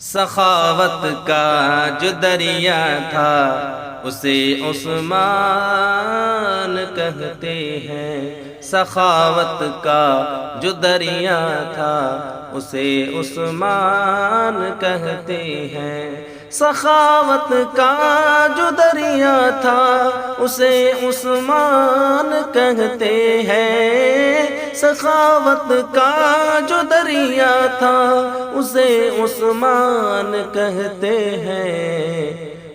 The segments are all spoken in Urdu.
سخاوت کا جو دریا تھا اسے عثمان کہتے ہیں، سخاوت کا جو دریا تھا اسے عثمان کہتے ہیں، سخاوت کا جو دریا تھا اسے عثمان کہتے ہیں، سخاوت کا جو دریا تھا اسے عثمان کہتے ہیں،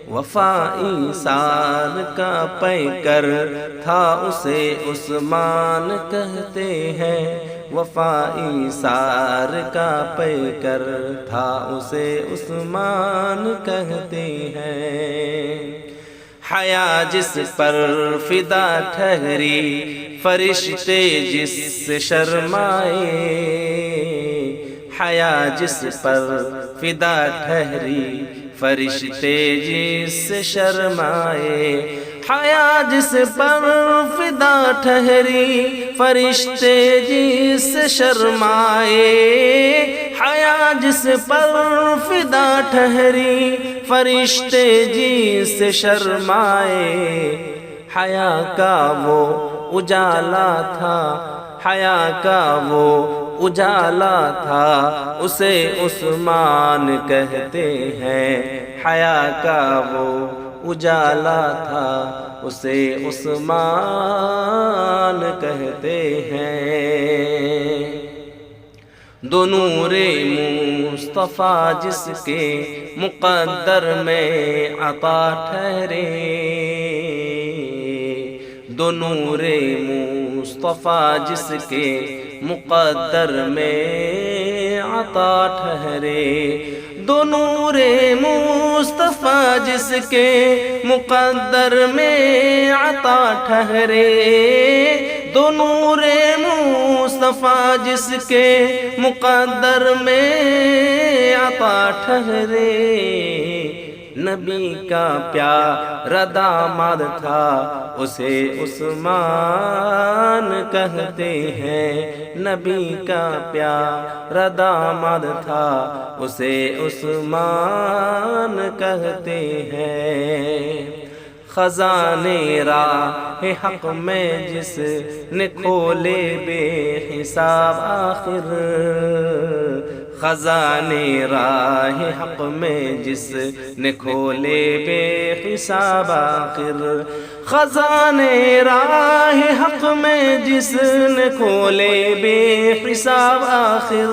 وفا ایثار کا پیکر تھا اسے عثمان کہتے ہیں، وفا ایثار کا پیکر تھا اسے عثمان کہتے ہیں، حیا جس پر فدا ٹھہری فرشتے جس سے شرمائے، حیا جس پر فدا ٹھہری فرشتے جس سے شرمائے، حیا جس پر فدا ٹھہری فرشتے جس سے شرمائے، حیا جس پر فدا ٹھہری فرشتے جس سے شرمائے، حیا کا وہ اجالا تھا، حیا کا وہ اجالا تھا اسے عثمان کہتے ہیں، حیا کا وہ اجالا تھا اسے عثمان کہتے ہیں، دو نور مصطفیٰ جس کے مقدر میں عطا ٹھہرے، دو نور مصطفیٰ جس کے مقدر میں عطا ٹھہرے، دو نور مصطفیٰ جس کے مقدر میں عطا ٹھہرے، دو نور مصطفیٰ جس کے مقدر میں عطا ٹھہرے، نبی کا پیارا داماد تھا اسے عثمان کہتے ہیں، نبی کا پیارا داماد تھا اسے عثمان کہتے ہیں، خزانے راہ حق میں جس نے کھولے بے حساب آخر، خزانے راہ حق میں جس نے کھولے بے حساب آخر، خزانے راہ حق میں جس نے کھولے بے حساب آخر،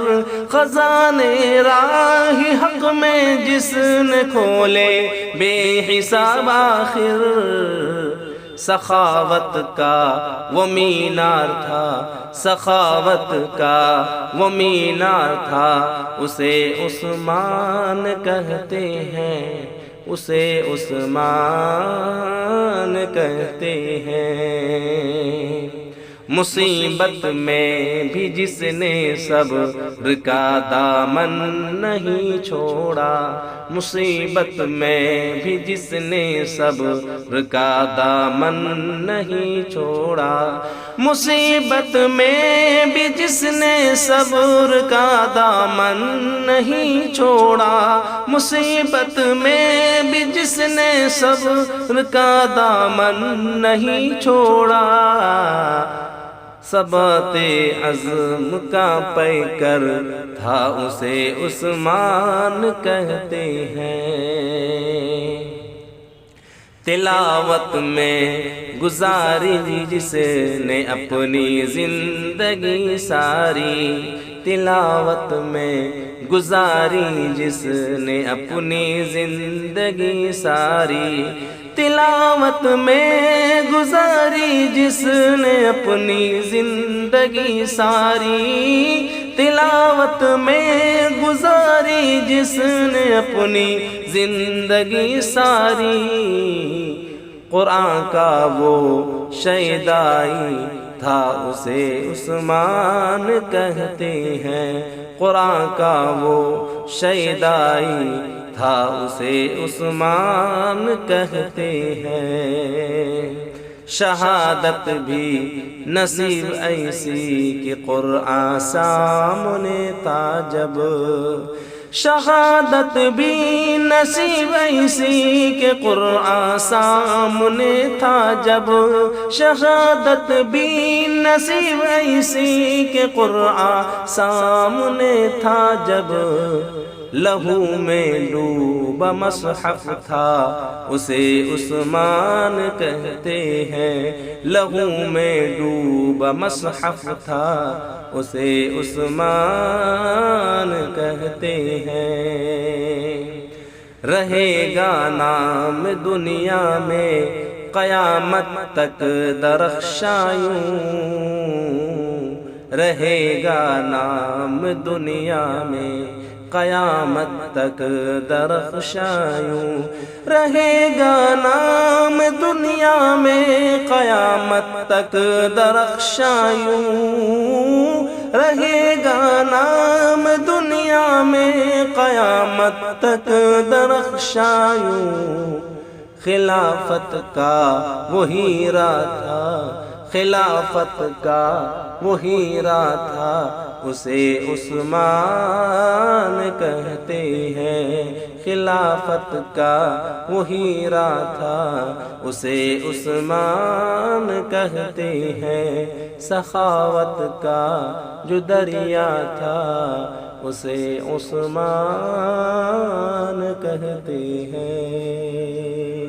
خزانے راہ حق میں جس نے کھولے بے حساب آخر، سخاوت کا وہ مینار تھا، سخاوت کا وہ مینار تھا اسے عثمان کہتے ہیں، اسے عثمان کہتے ہیں، مصیبت میں بھی جس نے صبر کا دامن نہیں چھوڑا، مصیبت میں بھی جس نے صبر کا دامن نہیں چھوڑا، مصیبت میں بھی جس نے صبر کا دامن نہیں چھوڑا، مصیبت میں بھی جس نے صبر کا دامن نہیں چھوڑا، ثبات عزم کا پیکر تھا اسے عثمان کہتے ہیں، تلاوت میں گزاری جس نے اپنی زندگی ساری، تلاوت میں گزاری جس نے اپنی زندگی ساری، تلاوت میں گزاری جس نے اپنی زندگی ساری، تلاوت میں گزاری جس نے اپنی زندگی ساری، قرآن کا وہ شیدائی تھا اسے عثمان کہتے ہیں، قرآن کا وہ شیدائی تھا اسے عثمان کہتے ہیں، شہادت بھی نصیب ایسی کہ قرآن سامنے تھا جب، شہادت بھی نصیب ایسی کہ قرآن سامنے تھا جب، شہادت بھی نصیب ایسی کہ قرآن سامنے تھا جب، لہو میں ڈوبا مصحف تھا اسے عثمان کہتے ہیں، لہو میں ڈوبا مصحف تھا اسے عثمان کہتے ہیں۔ رہے گا نام دنیا میں قیامت تک درخشاں یوں، رہے گا نام دنیا میں قیامت تک درخشاں یوں، رہے گا نام دنیا میں قیامت تک درخشاں یوں، رہے گا نام دنیا میں قیامت تک درخشاں یوں۔ خلافت کا وہ ہیرا تھا، خلافت کا وہ ہیرا تھا اسے عثمان کہتے ہیں، خلافت کا وہ ہیرا تھا اسے عثمان کہتے ہیں، سخاوت کا جو دریا تھا اسے عثمان کہتے ہیں۔